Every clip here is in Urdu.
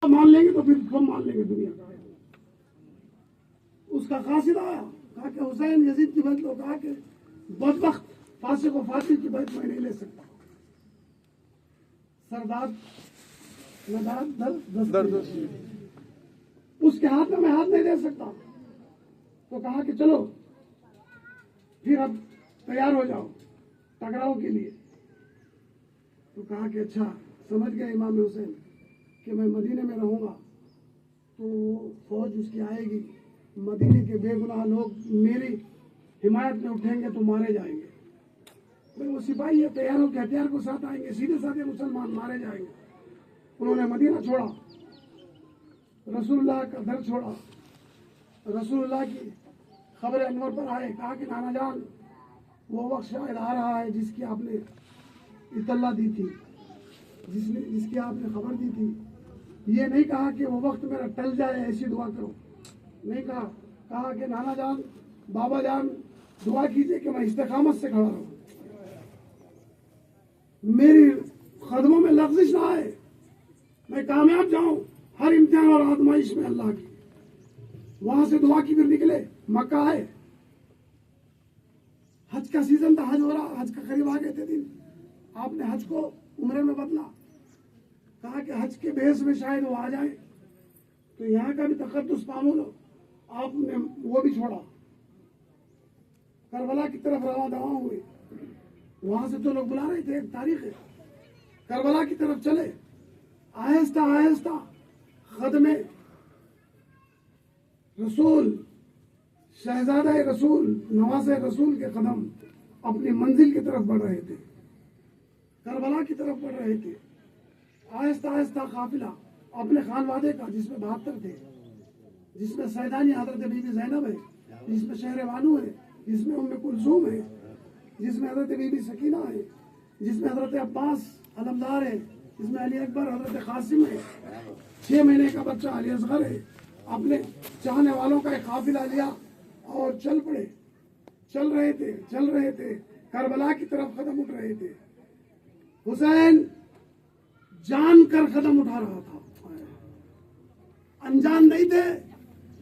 مان لیں گے تو پھر ہم مان لیں گے دنیا کا. اس کا قاصد آیا, کہا کہ حسین یزید کی بیعت لو. کہا کہ بدبخت فاسق و فاسق کی بیعت میں نہیں لے سکتا. سردار درد اس کے ہاتھ میں ہاتھ نہیں دے سکتا. تو کہا کہ چلو پھر اب تیار ہو جاؤ ٹکراؤ کے لیے. تو کہا کہ اچھا سمجھ گئے امام حسین کہ میں مدینے میں رہوں گا تو فوج اس کی آئے گی, مدینے کے بے گناہ لوگ میری حمایت میں اٹھیں گے تو مارے جائیں گے. وہ سپاہی ہے, تیاروں کے ہتھیار کو ساتھ آئیں گے, سیدھے سادھے مسلمان مارے جائیں گے. انہوں نے مدینہ چھوڑا, رسول اللہ کا در چھوڑا, رسول اللہ کی خبر انور پر آئے. کہا کہ نانا جان وہ وقت شاید آ رہا ہے جس کی آپ نے اطلاع دی تھی, جس کی آپ نے خبر دی تھی. یہ نہیں کہا کہ وہ وقت میرا ٹل جائے ایسی دعا کرو, نہیں کہا. کہا کہ نانا جان بابا جان دعا کیجئے کہ میں استقامت سے کھڑا رہوں, میری قدموں میں لغزش نہ آئے, میں کامیاب جاؤں ہر امتحان اور آزمائش میں اللہ کی. وہاں سے دعا کی پھر نکلے, مکہ آئے. حج کا سیزن تھا, حج ہو رہا, حج کا قریب آ گئے تھے دن. آپ نے حج کو عمرے میں بدلا. کہا کہ حج کے بحث میں شاید وہ آ جائے تو یہاں کا بھی تقدس معمول ہو. آپ نے وہ بھی چھوڑا, کربلا کی طرف رواں دواں ہوئے. وہاں سے تو لوگ بلا رہے تھے, ایک تاریخ ہے, کربلا کی طرف چلے. آہستہ آہستہ خدمے رسول, شہزادہ رسول, نواز رسول کے قدم اپنی منزل کی طرف بڑھ رہے تھے, کربلا کی طرف بڑھ رہے تھے. آہستہ آہستہ قافلہ اپنے خانوادے کا, جس میں 72 تھے, جس میں سیدانی حضرت بی بی زینب ہے, جس میں شہر بانو ہے, جس میں ام کلثوم ہے, جس میں حضرت بی بی سکینہ ہے, جس میں حضرت عباس علمدار ہے, جس میں علی اکبر حضرت قاسم ہے, 6 مہینے کا بچہ علی اصغر ہے. اپنے چاہنے والوں کا ایک قافلہ لیا اور چل پڑے. چل رہے تھے کربلا کی طرف قدم اٹھ رہے تھے. حسین جان کر قدم اٹھا رہا تھا, انجان نہیں تھے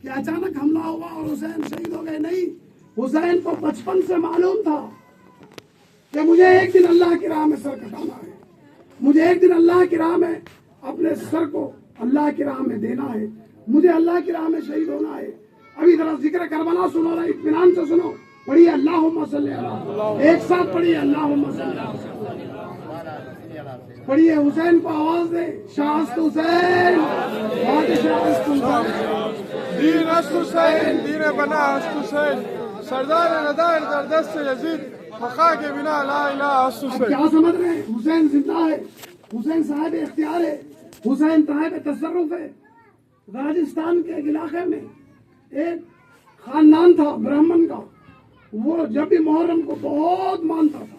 کہ اچانک حملہ ہوا اور حسین شہید ہو گئے. نہیں, حسین کو بچپن سے معلوم تھا کہ مجھے ایک دن اللہ کی راہ میں سر کٹانا ہے, مجھے ایک دن اللہ کی راہ میں اپنے سر کو اللہ کی راہ میں دینا ہے, مجھے اللہ کی راہ میں شہید ہونا ہے. ابھی ذرا ذکر کربلا سنو, رہا اطمینان سے سنو. پڑھیے اللہم صلی علی, ایک ساتھ پڑھیے اللہم صلی علی. پڑھیے حسین کو آواز دے, شاست حسین, شاست حسین, دین است حسین, دین بنا است حسین, سردار ندار در دست یزید, خاک بنا لا الہ است حسین. کیا سمجھ رہے ہیں؟ حسین زندہ ہے, حسین صاحب اختیار ہے, حسین صاحب تصرف ہے. راجستھان کے ایک علاقے میں ایک خاندان تھا برہمن کا, وہ جب بھی محرم کو بہت مانتا تھا.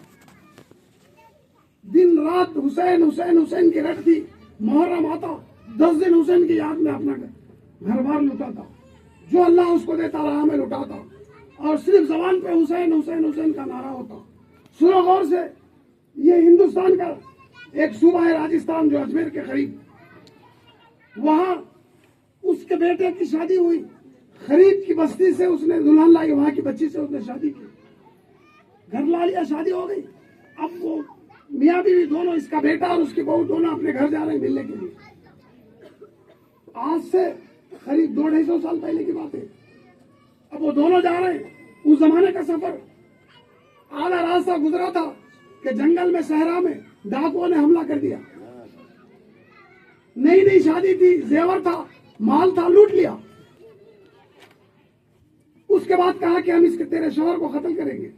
دن رات حسین حسین حسین کی رٹ تھی. محرم آتا 10 دن حسین کی یاد میں اپنا گھر بار لٹاتا, جو اللہ اس کو دیتا راہ میں لٹاتا, اور صرف زبان پہ حسین حسین حسین کا نعرہ ہوتا. سنو غور سے, یہ ہندوستان کا ایک صوبہ ہے راجستھان جو اجمیر کے قریب. وہاں اس کے بیٹے کی شادی ہوئی, خرید کی بستی سے اس نے دلہن لائی, وہاں کی بچی سے اس نے شادی کی, گھر لا لیا, شادی ہو گئی. اب وہ میاں بیوی دونوں, اس کا بیٹا اور اس کی بہو دونوں اپنے گھر جا رہے ہیں ملنے کے لیے. آج سے قریب 200-250 سال پہلے کی بات ہے. اب وہ دونوں جا رہے ہیں. اس زمانے کا سفر آدھا راستہ گزرا تھا کہ جنگل میں صحرا میں ڈاکوؤں نے حملہ کر دیا. نئی شادی تھی, زیور تھا, مال تھا, لوٹ لیا. اس کے بعد کہا کہ ہم اس کے تیرے شوہر کو قتل کریں گے.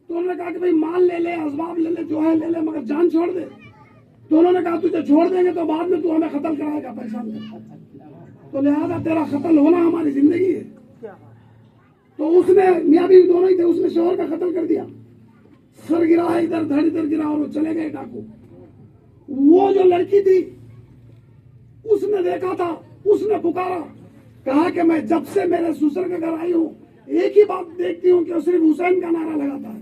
تو انہوں نے کہا کہ بھئی مال لے لے, اسباب لے لے, جو ہے لے لے, مگر جان چھوڑ دے. تو انہوں نے کہا تجھے چھوڑ دیں گے تو بعد میں تو ہمیں قتل کرائے گا, پریشان کر, تو لہذا تیرا قتل ہونا ہماری زندگی ہے. تو اس نے, میاں بیوی دونوں ہی تھے, اس نے شوہر کا قتل کر دیا. سر گرا, ادھر دھڑ ادھر گرا, اور وہ چلے گئے ڈاکو. وہ جو لڑکی تھی اس نے دیکھا تھا, اس نے پکارا, کہا کہ میں جب سے میرے سسر کے گھر آئی ہوں ایک ہی بات دیکھتی ہوں کہ وہ صرف حسین کا نعرہ لگاتا ہے.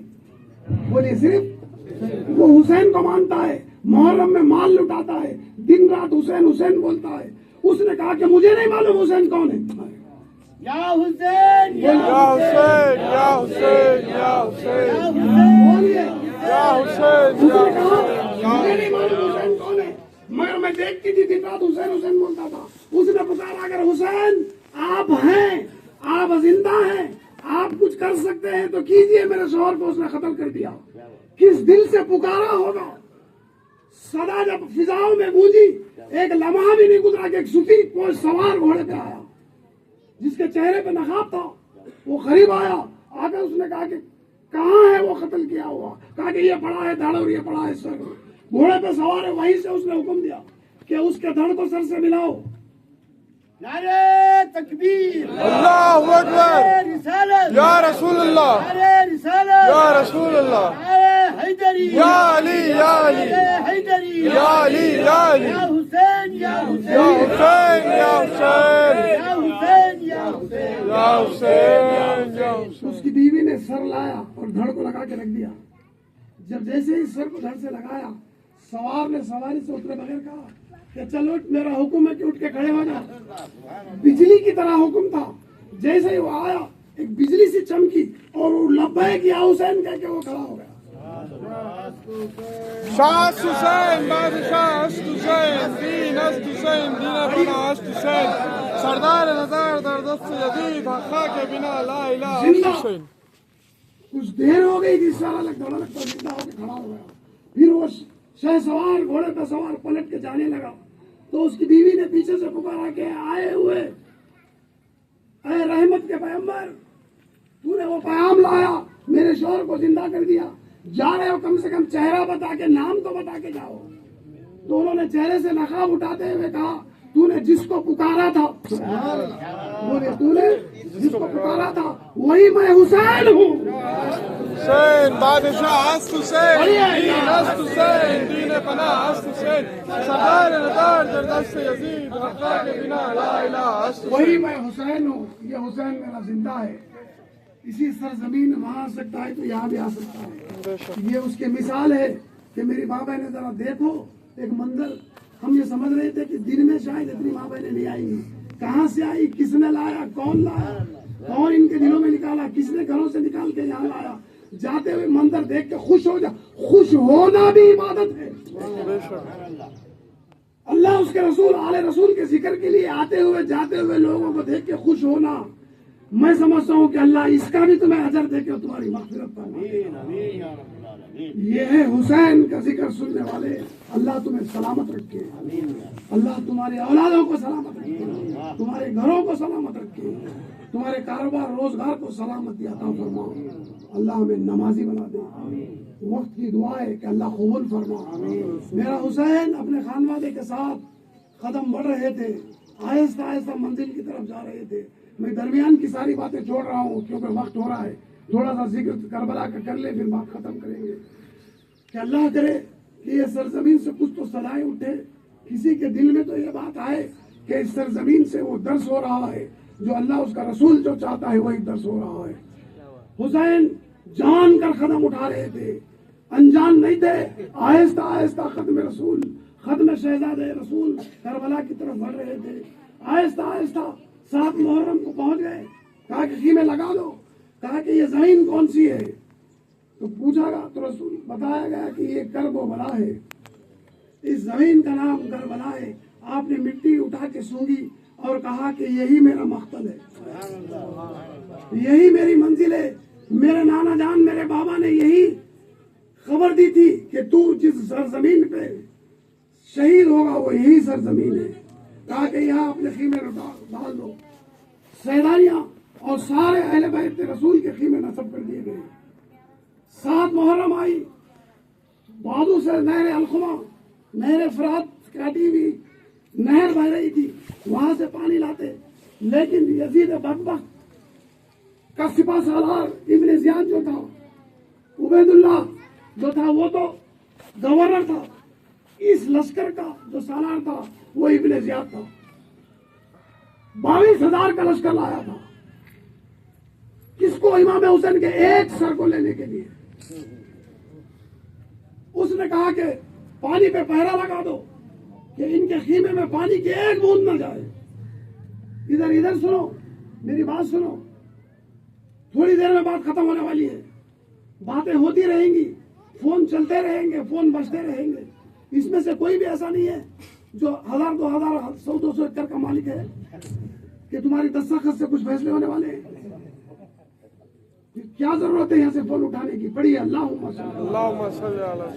بولیے صرف وہ حسین کو مانتا ہے, محرم میں مال لٹاتا ہے, دن رات حسین حسین بولتا ہے. اس نے کہا کہ مجھے نہیں معلوم حسین کون ہے. یا حسین یا یا حسین یا حسین یا حسین بولیے. یا حسین اس نے کہا مجھے نہیں معلوم حسین کون ہے، مگر میں دیکھتی تھی دن رات حسین حسین بولتا تھا. اس نے پکارا اگر حسین آپ ہیں، آپ زندہ ہیں، آپ کچھ کر سکتے ہیں تو کیجئے. میرے شوہر کو اس نے قتل کر دیا. کس دل سے پکارا ہوگا. صدا جب فضاؤں میں گونجی، ایک لمحہ بھی نہیں گزرا کہ ایک سفید پوش سوار گھوڑے پہ آیا جس کے چہرے پہ نقاب تھا. وہ قریب آیا، آ کر اس نے کہا کہ کہاں ہے وہ قتل کیا ہوا. کہا کہ یہ پڑا ہے دھڑ اور یہ پڑا ہے سر. گھوڑے پہ سوار ہے. وہیں سے اس نے حکم دیا کہ اس کے دھڑ کو سر سے ملاؤ. نعرہ تکبیر، اللہ اکبر. نعرہ رسالت، یا رسول اللہ نعرہ رسالت، یا رسول اللہ نعرہ حیدری، یا علی یا علی نعرہ حیدری، یا علی یا علی یا حسین یا یا حسین، حسین یا حسین یا حسین یا حسین. یا حسین یا حسین. اس کی بیوی نے سر لایا اور دھڑ کو لگا کے رکھ دیا. جب جیسے ہی سر کو دھڑ سے لگایا، سوار نے سواری سے اترے بغیر کہا کہ چلو میرا حکم ہے کہ اٹھ کے کھڑے ہو جاؤ. بجلی کی طرح حکم تھا. جیسے ہی وہ آیا ایک بجلی سی چمکی اور وہ لبیک یا حسین کہہ کے وہ کھڑا ہو گیا. شاه است حسین، بادشاه است حسین، دین است حسین، دین بنا است حسین، سردار نظر در دست یزید، خاک بنا لا الہ الا حسین. کچھ دیر ہو گئی جس سارا لگتا زندہ ہو کے کھڑا ہو گیا. پھر وہ شہ سوار گھوڑے پہ سوار پلٹ کے جانے لگا تو اس کی بیوی نے پیچھے سے پکارا کہ آئے ہوئے اے رحمت کے پیغمبر، تو نے وہ پیام لایا، میرے شوہر کو زندہ کر دیا. جا رہے ہو کم سے کم چہرہ بتا کے، نام تو بتا کے جاؤ. تو انہوں نے چہرے سے نقاب اٹھاتے ہوئے کہا تو نے جس کو پکارا تھا، بولے تو نے جس کو پکارا تھا وہی میں حسین ہوں. حسین بادشاه است حسین، دین است حسین، دین بنا است حسین، سردار نظر در دست یزید، خاک بنا لا الہ الا حسین. وہی میں حسین ہوں. یہ حسین میرا زندہ ہے. اسی سرزمین میں وہاں آ سکتا ہے تو یہاں بھی آ سکتا ہے. یہ اس کی مثال ہے کہ میری ماں بہنیں ذرا دیکھو ایک منظر. ہم یہ سمجھ رہے تھے کہ دن میں شاید اتنی ماں بہنیں نہیں آئیں گی. کہاں سے آئی، کس نے لایا، کون لایا، کون ان کے دلوں میں نکالا، کس نے گھروں سے نکال کے یہاں لایا. جاتے ہوئے منظر دیکھ کے خوش ہو جا. خوش ہونا بھی عبادت ہے. اللہ اس کے رسول آل رسول کے ذکر کے لیے آتے ہوئے جاتے ہوئے لوگوں کو دیکھ کے خوش ہونا، میں سمجھتا ہوں کہ اللہ اس کا بھی تمہیں اجر دے کے تمہاری مغفرت فرمائے. یہ ہے حسین کا ذکر سننے والے. اللہ تمہیں سلامت رکھے، اللہ تمہارے اولادوں کو سلامت رکھے، تمہارے گھروں کو سلامت رکھے، تمہارے کاروبار روزگار کو سلامتی عطا فرما. اللہ ہمیں نمازی بنا دے. وقت کی دعا ہے کہ اللہ قبول فرما. میرا حسین اپنے خانوادے کے ساتھ قدم بڑھ رہے تھے، آہستہ آہستہ منزل کی طرف جا رہے تھے. میں درمیان کی ساری باتیں چھوڑ رہا ہوں کیونکہ وقت ہو رہا ہے. تھوڑا سا ذکر کربلا کا کر لے پھر بات ختم کریں گے. کہ اللہ کرے کہ یہ سرزمین سے کچھ تو صدائیں اٹھے، کسی کے دل میں تو یہ بات آئے کہ اس سرزمین سے وہ درس ہو رہا ہے جو اللہ اس کا رسول جو چاہتا ہے وہی درس ہو رہا ہے. حسین جان کر قدم اٹھا رہے تھے، انجان نہیں تھے. آہستہ آہستہ ختم رسول، ختم شہزادہ رسول کربلا کی طرف بڑھ رہے تھے. آہستہ آہستہ 7 محرم کو پہنچ گئے. کہا کہ خیمے لگا دو. کہا کہ یہ زمین کون سی ہے تو پوچھا گا تو رسول بتایا گیا کہ یہ کرب و بلا ہے. اس زمین کا نام کربلا ہے. آپ نے مٹی اٹھا کے سونگی اور کہا کہ یہی میرا مقتل ہے، یہی میری منزل ہے. میرے نانا جان میرے بابا نے یہی خبر دی تھی کہ تو جس سرزمین پہ شہید ہوگا وہ یہی سرزمین ہے. کہا کہ یہاں اپنے خیمے ڈال دو. سیدانیاں اور سارے اہل بیت رسول کے خیمے نصب کر دیے گئے. 7 محرم آئی، بادو سے نہر الخما، نہر فرات کاٹی ہوئی نہر بہ رہی تھی، وہاں سے پانی لاتے. لیکن یزید بدبخت کا سپاہ سالار ابن زیاد جو تھا، عبید اللہ جو تھا وہ تو گورنر تھا. اس لشکر کا جو سالار تھا وہ ابن زیاد تھا. 22,000 کا لشکر لایا تھا. کس کو؟ امام حسین کے ایک سر کو لینے کے لیے. اس نے کہا کہ پانی پہ پہرا لگا دو کہ ان کے خیمے میں پانی کی ایک بوند نہ جائے. ادھر سنو, میری بات سنو, تھوڑی دیر میں بات ختم ہونے والی ہے. باتیں ہوتی رہیں گی, فون چلتے رہیں گے, فون بجتے رہیں گے. اس میں سے کوئی بھی ایسا نہیں ہے جو 1000 2000 100 200 ایکڑ کا مالک ہے کہ تمہاری دستخط سے کچھ فیصلے ہونے والے ہیں. کیا ضرورت ہے یہاں سے فون اٹھانے کی؟ پڑھیے اللہم صلی علی.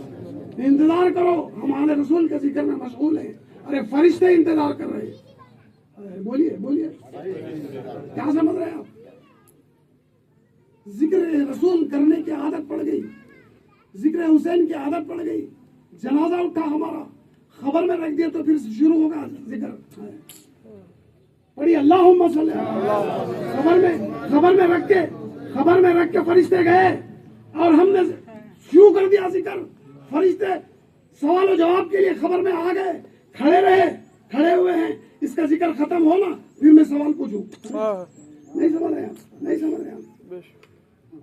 انتظار کرو, ہم آل رسول کے ذکر میں مشغول ہیں. ارے فرشتے انتظار کر رہے ہیں. بولیے کیا سمجھ رہے ہیں آپ؟ ذکر رسول کرنے کی عادت پڑ گئی, ذکر حسین کی عادت پڑ گئی. جنازہ اٹھا ہمارا, خبر میں رکھ دیا تو پھر شروع ہوگا ذکر. پڑھیے اللہم صلی علی. خبر میں رکھ کے فرشتے گئے اور ہم نے شروع کر دیا ذکر. فرشتے سوال و جواب کے لیے خبر میں آ گئے, کھڑے ہوئے ہیں. اس کا ذکر ختم ہونا پھر میں سوال پوچھوں. نہیں سمجھ رہے آپ.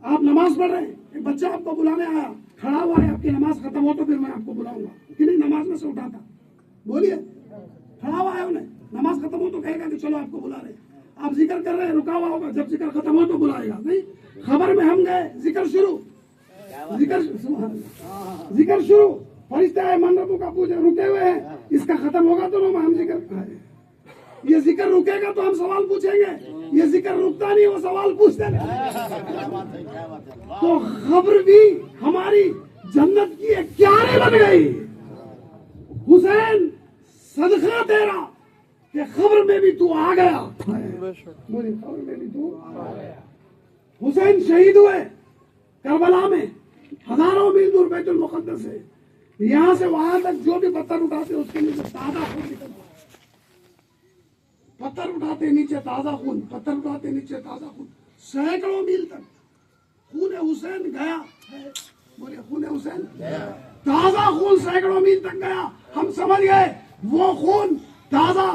آپ نماز پڑھ رہے ہیں, ایک بچہ آپ کو بلانے آیا, کھڑا ہوا ہے, آپ کی نماز ختم ہو تو پھر میں آپ کو بلاؤں گا کہ نہیں نماز میں سے اٹھاتا. بولیے, کھڑا ہوا ہے انہیں, نماز ختم ہو تو کہے گا کہ چلو آپ کو بلا رہے. آپ ذکر کر رہے ہیں, رکا ہوا ہوگا, جب ذکر ختم ہو تو بلائے گا. نہیں, خبر میں ہم گئے, ذکر شروع. فرشتے آئے, من ربو کا پوچھے, رکے ہوئے ہیں. اس کا ختم ہوگا تو ہم ذکر, یہ ذکر رکے گا تو ہم سوال پوچھیں گے. یہ ذکر رکتا نہیں, وہ سوال پوچھتے نہیں. تو خبر بھی ہماری جنت کی ایک کیاری بن گئی. حسین صدقہ تیرا کہ خبر میں بھی تو آ گیا. بولی, خبر میں بھی تو آ گیا. حسین شہید ہوئے کربلا میں, ہزاروں میل دور بیت المقدس سے. یہاں سے وہاں تک جو بھی پتھر اٹھاتے اس کے نیچے تازہ خون نکلتا. پتھر اٹھاتے نیچے تازہ خون, پتھر اٹھاتے نیچے تازہ خون, سینکڑوں میل تک خون حسین گیا. بولے, خون حسین تازہ خون سینکڑوں میل تک گیا. ہم سمجھ گئے وہ خون تازہ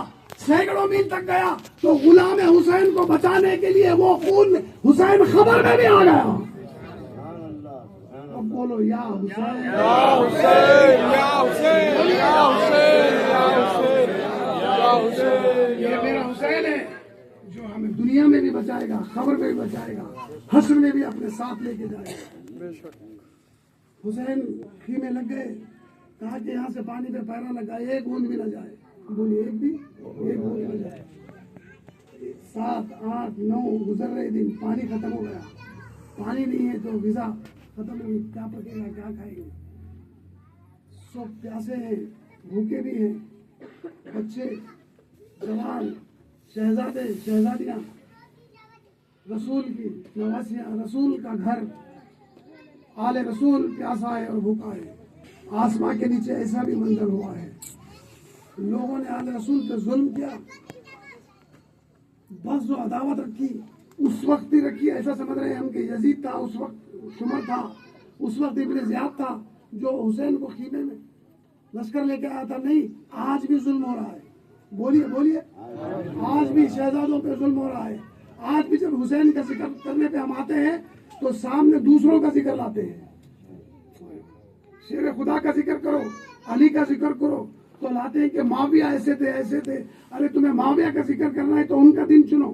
سینکڑوں میل تک گیا تو غلام حسین کو بچانے کے لیے وہ خون حسین خبر میں بھی آ گیا. اب بولو یا حسین, یا حسین, یا حسین, یا حسین, یا حسین, یا حسین. یہ میرا حسین ہے جو ہمیں دنیا میں بھی بچائے گا, خبر میں بھی بچائے گا, حشر میں بھی اپنے ساتھ لے کے جائے گا. حسین خیمے لگ گئے, کہا کہ یہاں سے پانی پہ پیرا لگا, ایک بوند بھی نہ جائے. بولی, ایک بوند نہ جائے. 7 8 9 گزر رہے دن, پانی ختم ہو گیا. پانی نہیں ہے تو غذا ختم ہوگی, کیا پکے گا, کیا کھائیں گے. سب پیاسے ہیں, بھوکے بھی ہیں. بچے, جوان, شہزادے, شہزادیاں, رسول کی نواسیاں, رسول کا گھر, آل رسول پیاسا ہے اور بھوکا ہے. آسمان کے نیچے ایسا بھی منظر ہوا ہے. لوگوں نے آل رسول پہ ظلم کیا, بس جو عداوت رکھی اس وقت ہی رکھی. ایسا سمجھ رہے ہیں ہم کہ یزید تھا اس وقت, شمر تھا اس وقت, ابن زیاد تھا جو حسین کو خیمے میں لشکر لے کے آیا تھا. نہیں, آج بھی ظلم ہو رہا ہے. بولیے, آج بھی شہزادوں پہ ظلم ہو رہا ہے. آج بھی جب حسین کا ذکر کرنے پہ ہم آتے ہیں تو سامنے دوسروں کا ذکر لاتے ہیں. شیر خدا کا ذکر کرو, علی کا ذکر کرو تو لاتے ہیں کہ معاویہ ایسے تھے. ارے تمہیں معاویہ کا ذکر کرنا ہے تو ان کا دن چنو.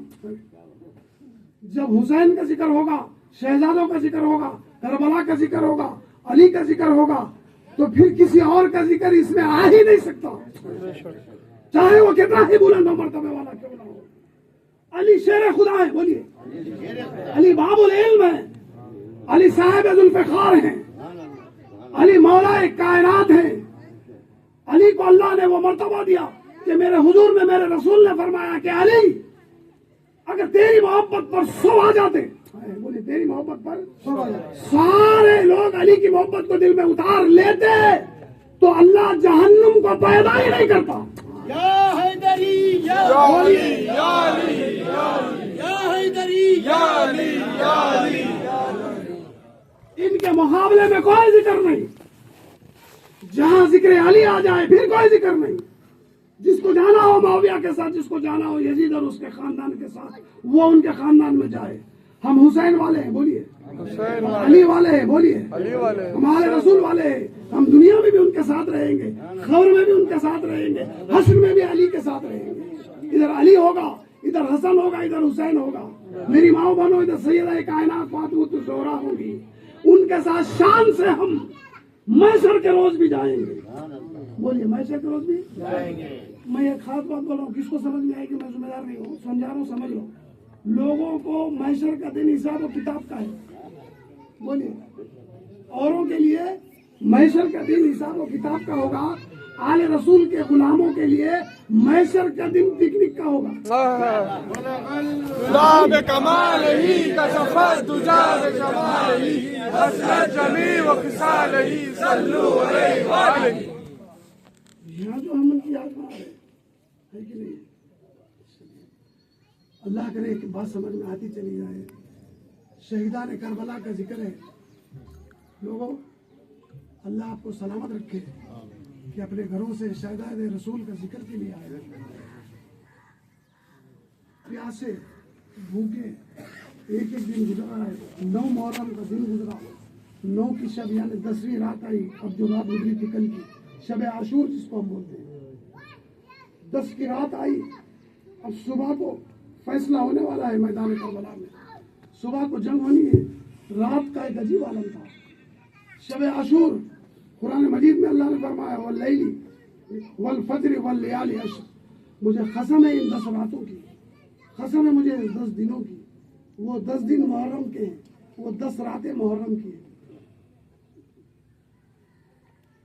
جب حسین کا ذکر ہوگا, شہزادوں کا ذکر ہوگا, کربلا کا ذکر ہوگا, علی کا ذکر ہوگا تو پھر کسی اور کا ذکر اس میں آ ہی نہیں سکتا, چاہے وہ کتنا ہی بلند و مرتبے والا کیوں نہ ہو. علی شیر خدا ہے. بولیے, علی باب العلم ہے, علی صاحب ذوالفقار ہیں, علی مولا کائنات ہیں. علی کو اللہ نے وہ مرتبہ دیا کہ میرے حضور میں میرے رسول نے فرمایا کہ علی اگر تیری محبت پر 100 آ جاتے, بولیے تیری محبت پر 100 آ جاتے, سارے لوگ علی کی محبت کو دل میں اتار لیتے تو اللہ جہنم کو پیدا ہی نہیں کرتا. یا حیدری, یا علی, یا علی, یا علی, یا حیدری, یا علی, یا علی. ان کے مقابلے میں کوئی ذکر نہیں. جہاں ذکر علی آ جائے پھر کوئی ذکر نہیں. جس کو جانا ہو معاویہ کے ساتھ, جس کو جانا ہو یزید اور اس کے خاندان کے ساتھ, وہ ان کے خاندان میں جائے. ہم حسین والے ہیں، بولیے حسین والے، علی والے ہیں، بولیے علی والے، ہمارے رسول والے ہیں، ہم دنیا میں بھی ان کے ساتھ رہیں گے، خبر میں بھی ان کے ساتھ رہیں گے، حشر میں بھی علی کے ساتھ رہیں گے۔ ادھر علی ہوگا، ادھر حسن ہوگا، ادھر حسین ہوگا، میری ماں بہنوں ادھر سیدہ کائنات فاطمہ الزہرا ہوگی، ان کے ساتھ شان سے ہم محشر کے روز بھی جائیں گے، بولیے محشر کے روز بھی جائیں گے۔ میں ایک خاص بات بول رہا ہوں، کس کو سمجھ میں آئے کہ میں ذمہ دار نہیں ہوں، سمجھا رہا ہوں، سمجھ لو۔ لوگوں کو محشر کا دن حساب و کتاب کا ہے، بولیے اوروں کے لیے محشر کا دن حساب و کتاب کا ہوگا، آل رسول کے غلاموں کے لیے محشر کا دن پکنک کا ہوگا۔ لا بكماله كشف الدجى بجماله حسن الجميع وخصاله صلوا عليه وآله۔ یہاں جو ہم ان کی یاد بنا رہے ہیں کہ نہیں، اللہ کرے کہ بات سمجھ میں آتی چلی جائے۔ شہیدان کربلا کا ذکر ہے، لوگوں اللہ آپ کو سلامت رکھے کہ اپنے گھروں سے شہدائے رسول کا ذکر کے لیے آئے، پیاسے بھوکے ایک ایک دن گزرا ہے، 9 محرم کا دن گزرا، 9 کی شب یعنی 10ویں رات آئی، اب جو رات گزری تھی کل کی شب عاشور جس کو ہم بولتے ہیں، 10 کی رات آئی، اب صبح کو فیصلہ ہونے والا ہے میدان کربلا میں، صبح کو جنگ ہونی ہے، رات کا ایک عجیب عالم تھا۔ شب عاشور قرآن مجید میں اللہ نے فرمایا واللیل والفجر واللیال عشر، مجھے قسم ہے ان 10 راتوں کی، قسم ہے مجھے 10 دنوں کی، وہ 10 دن محرم کے ہیں، وہ 10 راتیں محرم کی ہیں۔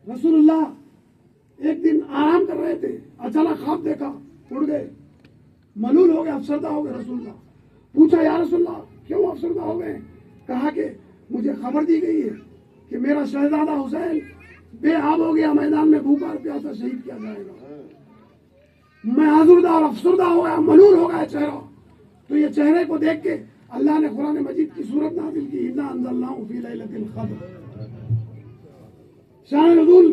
رسول اللہ ایک دن آرام کر رہے تھے، اچانک خواب دیکھا، اڑ گئے، ملول ہو گئے، افسردہ ہو گئے۔ رسول اللہ پوچھا یا رسول اللہ کیوں افسردہ ہو گئے؟ کہا کہ مجھے خبر دی گئی ہے کہ میرا شہزادہ حسین بے آب ہو گیا، میدان میں بھوکا اور پیاسا شہید کیا جائے گا، میں آزردہ اور افسردہ ہو گیا، ملول ہو گیا چہرہ۔ تو یہ چہرے کو دیکھ کے اللہ نے قرآن مجید کی صورت نازل کی، انا انزلناہ فی لیلۃ القدر۔ شان نزول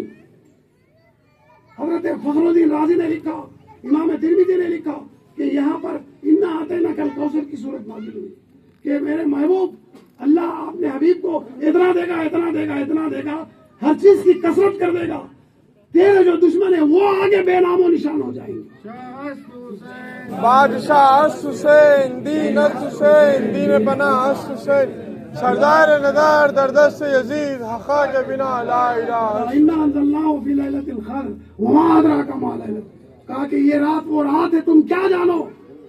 حضرت فخر الدین رازی نے لکھا، امام ترمذی نے لکھا کہ یہاں پر انا اعطیناک الکوثر کی صورت نازل ہوئی کہ میرے محبوب اللہ اپنے حبیب کو اتنا دے گا، اتنا دے گا، اتنا دے گا، ہر چیز کی کثرت کر دے گا، تیرے جو دشمن ہیں وہ آگے بے نام و نشان ہو جائیں گے۔ بادشاہ است حسین، دین است حسین، دین پناہ است حسین، سردار ندار در دست یزید، حقا کے بنا لا الہ۔ انا انزلناہ فی لیلۃ القدر وما ادراک ما لیلۃ، کہا کہ یہ رات وہ رات ہے، تم کیا جانو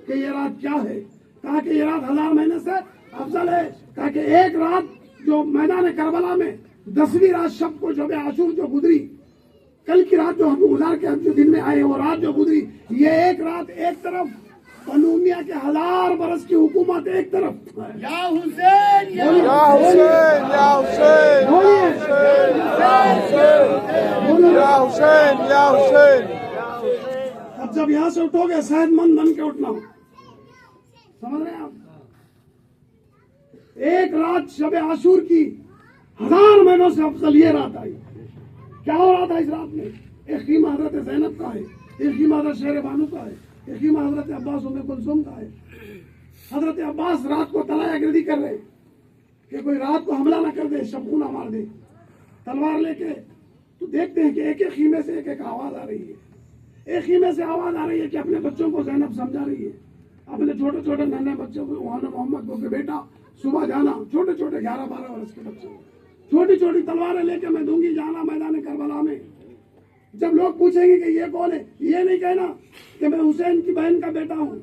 کہ یہ رات کیا ہے؟ کہا کہ یہ رات 1000 مہینے سے افضل ہے۔ کہا کہ ایک رات جو میدان کربلا میں 10ویں رات شب کو شب عاشور جو گزری، کل کی رات جو ہم گزار کے ہم جو دن میں آئے وہ رات جو گزری، یہ ایک رات ایک طرف قانونیہ کے 1000 برس کی حکومت ایک طرف، یا حسین یا یا حسین، یا حسین، بولیے یا حسین، یا حسین۔ اب جب یہاں سے اٹھو گے صحت مند بن کے اٹھنا، سمجھ رہے ہیں آپ؟ ایک رات شب عاشور کی 1000 مہینوں سے افضل یہ رات آئی۔ کیا ہو رہا تھا اس رات میں؟ ایک خیمہ حضرت زینب کا ہے، ایک خیمہ حضرت شہر بانو کا ہے، ایک خیمہ حضرت عباس ام کلثوم کا ہے۔ حضرت عباس رات کو تلایا گردی کر رہے کہ کوئی رات کو حملہ نہ کر دے، شبخونہ مار دے، تلوار لے کے۔ تو دیکھتے ہیں کہ ایک ایک خیمے سے ایک ایک آواز آ رہی ہے، ایک خیمے سے آواز آ رہی ہے کہ اپنے بچوں کو زینب سمجھا رہی ہے، اپنے چھوٹے چھوٹے ننھے بچوں کو، وہاں محمد کو کہ بیٹا صبح جانا، چھوٹے چھوٹے 11-12 برس کے بچوں کو چھوٹی چھوٹی تلواریں لے کے میں دوں گی جانا میدان کربلا میں۔ جب لوگ پوچھیں گے کہ یہ کون ہے، یہ نہیں کہنا کہ میں حسین کی بہن کا بیٹا ہوں،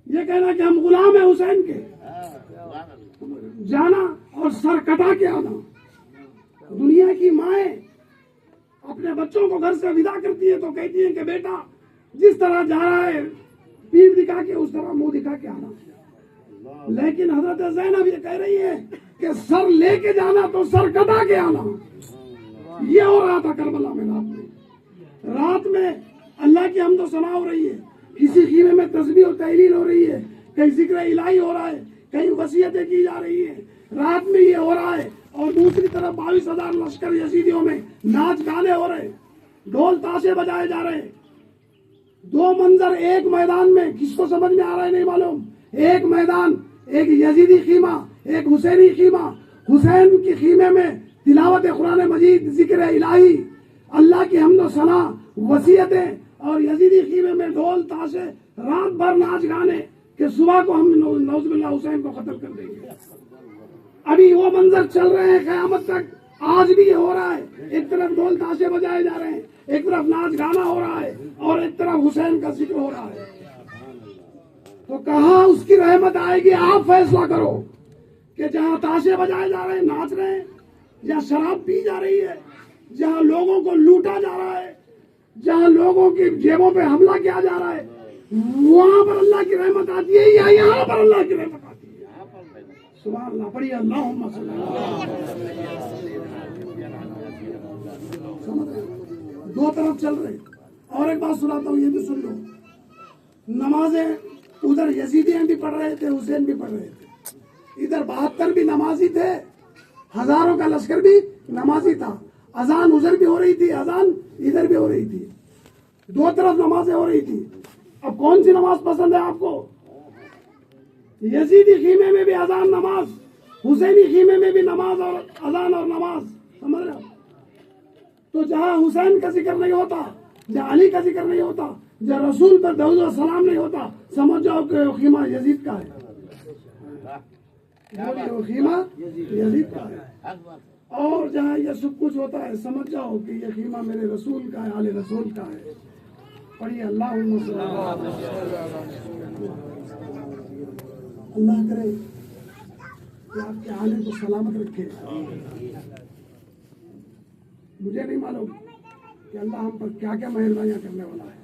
یہ کہنا کہ ہم غلام ہیں حسین کے، جانا اور سر کٹا کے آنا۔ دنیا کی مائیں اپنے بچوں کو گھر سے ودا کرتی ہے تو کہتی ہیں کہ بیٹا جس طرح جا رہا ہے پیٹھ دکھا کے اس طرح منہ دکھا کے آنا، لیکن حضرت زینب یہ کہہ رہی ہے کہ سر لے کے جانا تو سر کٹا کے آنا۔ یہ ہو رہا تھا کربلا میں رات میں اللہ کی حمد و ثنا ہو رہی ہے، کسی خیمے میں تسبیح و تحلیل ہو رہی ہے، کہیں ذکر الہی ہو رہا ہے، کہیں وصیتیں کی جا رہی ہیں، رات میں یہ ہو رہا ہے، اور دوسری طرف 22,000 لشکر یزیدیوں میں ناچ گانے ہو رہے، ڈھول تاشے بجائے جا رہے۔ دو منظر ایک میدان میں، کس کو سمجھ میں آ رہا ہے نہیں معلوم، ایک میدان، ایک یزیدی خیمہ، ایک حسینی خیمہ. حسین کی خیمے میں تلاوت قرآن مجید، ذکر الہی، اللہ کی حمد و ثنا، وصیتیں، اور یزیدی خیمے میں ڈھول تاشے، رات بھر ناچ گانے کہ صبح کو ہم نعوذ باللہ حسین کو قتل کر دیں گے. ابھی وہ منظر چل رہے ہیں قیامت تک. آج بھی یہ ہو رہا ہے. ایک طرف ڈھول تاشے بجائے جا رہے ہیں، ایک طرف ناچ گانا ہو رہا ہے، اور ایک طرف حسین کا ذکر ہو رہا ہے. تو کہاں اس کی رحمت آئے گی؟ آپ فیصلہ کرو کہ جہاں تاشے بجائے جا رہے ہیں، ناچ رہے ہیں، جہاں شراب پی جا رہی ہے، جہاں لوگوں کو لوٹا جا رہا ہے، جہاں لوگوں کی جیبوں پہ حملہ کیا جا رہا ہے، وہاں پر اللہ کی رحمت آتی ہے یا یہاں پر اللہ کی رحمت آتی ہے؟ سبحان اللہ. پڑھیے اللہم صلی سمجھ رہے؟ دو طرف چل رہے. اور ایک بات سناتا ہوں، یہ بھی سن لو. نمازیں ادھر یزیدیاں بھی پڑھ رہے تھے، حسین بھی پڑھ رہے تھے. ادھر 72 بھی نمازی تھے، ہزاروں کا لشکر بھی نمازی تھا. اذان ادھر بھی ہو رہی تھی، اذان ادھر بھی ہو رہی تھی. دو طرف نمازیں ہو رہی تھی. اب کون سی نماز پسند ہے آپ کو؟ یزیدی خیمے میں بھی اذان نماز، حسینی خیمے میں بھی نماز اور اذان اور نماز. سمجھ رہے ہو؟ تو جہاں حسین کا ذکر نہیں ہوتا، جہاں علی کا ذکر نہیں ہوتا، جہاں رسول پر درود و سلام نہیں ہوتا، سمجھ جاؤ کہ وہ خیمہ یزید کا ہے. وہ خیمہ یزید کا ہے. اور جہاں یہ سب کچھ ہوتا ہے، سمجھ جاؤ کہ یہ خیمہ میرے رسول کا ہے، آل رسول کا ہے. پڑھیے اللہم صلی اللہ کرے کہ آپ کے آنے کو سلامت رکھے. مجھے نہیں معلوم کہ اللہ ہم پر کیا کیا مہربانیاں کرنے والا ہے.